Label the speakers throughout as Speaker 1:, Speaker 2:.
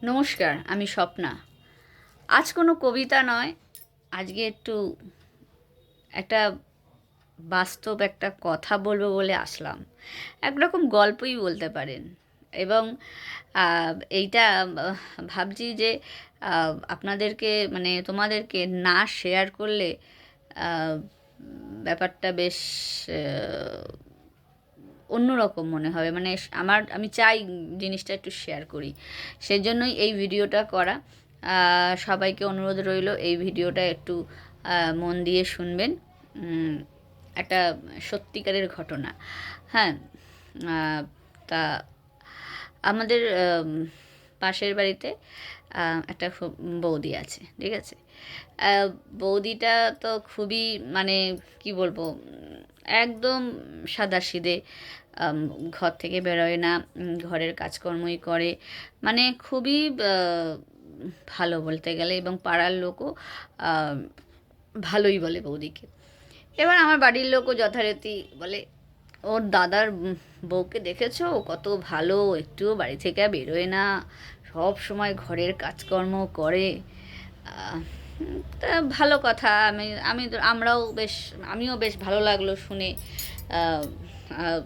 Speaker 1: নমস্কার, আমি স্বপ্না। আজ কোনো কবিতা নয়, আজকে একটা বাস্তব একটা কথা বলবো বলে আসলাম। একরকম গল্পই বলতে পারেন। এবং এইটা ভাবছি যে আপনাদেরকে মানে তোমাদেরকে না শেয়ার করলে আহ, ব্যাপারটা বেশ অন্যরকম মনে হবে। মানে আমি চাই জিনিসটা একটু শেয়ার করি, সেজন্যই এই ভিডিওটা করা। সবাইকে অনুরোধ রইল এই ভিডিওটা একটু মন দিয়ে শুনবেন। একটা সত্যিকারের ঘটনা। হ্যাঁ, তা আমাদের পাশের বাড়িতে একটা বৌদি আছে, ঠিক আছে। বৌদিটা তো খুবই মানে কি বলবো, একদম সাদাসিধে। ঘর থেকে বেরোয় না, ঘরের কাজকর্মই করে, মানে খুবই ভালো বলতে গেলে, এবং পাড়ার লোকও ভালোই বলে বৌদিকে। এবার আমার বাড়ির লোকও যথারীতি বলে, ওর দাদার বউকে দেখেছো, কত ভালো, একটুও বাড়ি থেকে বেরোয় না, সব সময় ঘরের কাজকর্ম করে। তা ভালো কথা। আমিও বেশ ভালো লাগলো শুনে। আহ, আহ,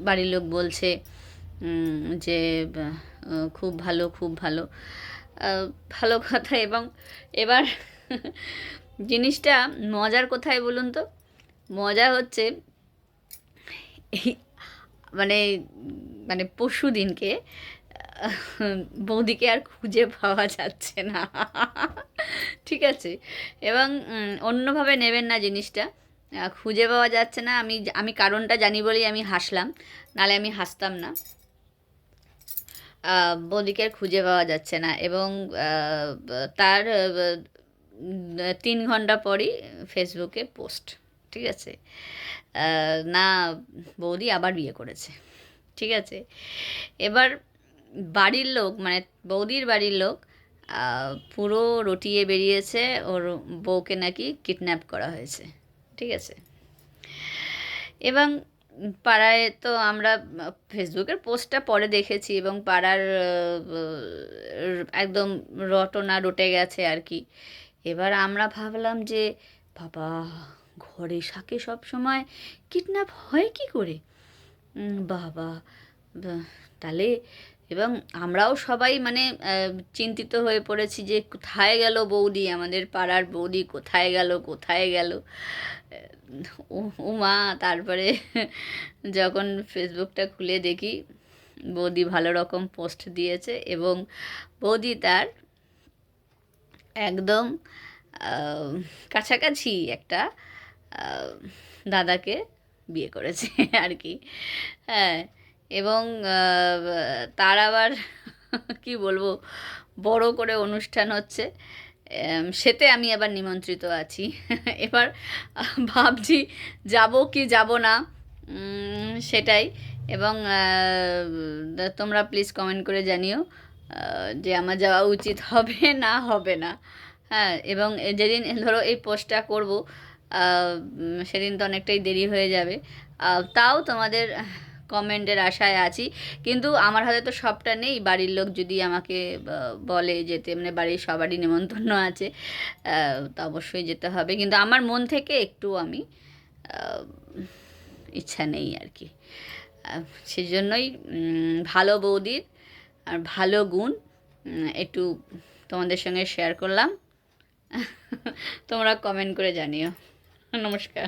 Speaker 1: বাড়ির লোক বলছে যে খুব ভালো, খুব ভালো। ভালো কথা। এবং এবার জিনিসটা মজার কোথায় বলুন তো? মজা হচ্ছে এই মানে মানে পরশু দিনকে বৌদিকে আর খুঁজে পাওয়া যাচ্ছে না। ঠিক আছে। এবং অন্যভাবে নেবেন না জিনিসটা। খুঁজে পাওয়া যাচ্ছে না, আমি আমি কারণটা জানি বলেই আমি হাসলাম, নাহলে আমি হাসতাম না। বৌদিকে আর খুঁজে পাওয়া যাচ্ছে না। এবং তার 3 ঘন্টা পরই ফেসবুকে পোস্ট, ঠিক আছে, না বৌদি আবার বিয়ে করেছে, ঠিক আছে। এবার বাড়ির লোক মানে বৌদির বাড়ির লোক পুরো রটিয়ে বেরিয়েছে, ওর বউকে নাকি কিডন্যাপ করা হয়েছে, ঠিক আছে। এবং পাড়ায় তো আমরা ফেসবুকের পোস্টটা পরে দেখেছি, এবং পাড়ার একদম রটনা রটে গেছে আর কি। এবার আমরা ভাবলাম যে বাবা, ঘরে শাকে সব সময় কিডন্যাপ হয় কি করে? বাবা, তাহলে এবং আমরাও সবাই মানে চিন্তিত হয়ে পড়েছি যে কোথায় গেল বৌদি, আমাদের পাড়ার বৌদি কোথায় গেল, কোথায় গেল। মা, তারপরে যখন ফেসবুকটা খুলে দেখি বৌদি ভালো রকম পোস্ট দিয়েছে, এবং বৌদি তার একদম কাছাকাছি একটা দাদাকে বিয়ে করেছে আর কি। হ্যাঁ, এবং তার আবার কি বলবো, বড় করে অনুষ্ঠান হচ্ছে। সেতে আমি আবার নিমন্ত্রিত আছি। এবার ভাবছি যাব কি যাব না, সেটাই। এবং তোমরা প্লিজ কমেন্ট করে জানিও যে আমার যাওয়া উচিত হবে না হবে না। হ্যাঁ, এবং যেদিন ধরো এই পোস্টটা করব সেদিন তো অনেকটাই দেরি হয়ে যাবে। তাও তোমাদের কমেন্টের আশায় আছি। কিন্তু আমার হাতে তো সবটা নেই, বাড়ির লোক যদি আমাকে বলে যেতে, মানে বাড়ির সবারই নেমন্তন্ন আছে, তা অবশ্যই যেতে হবে। কিন্তু আমার মন থেকে একটু আমি ইচ্ছা নেই আর কি। সেজন্যই ভালো বৌদির আর ভালো গুণ একটু তোমাদের সঙ্গে শেয়ার করলাম। তোমরা কমেন্ট করে জানিও। নমস্কার।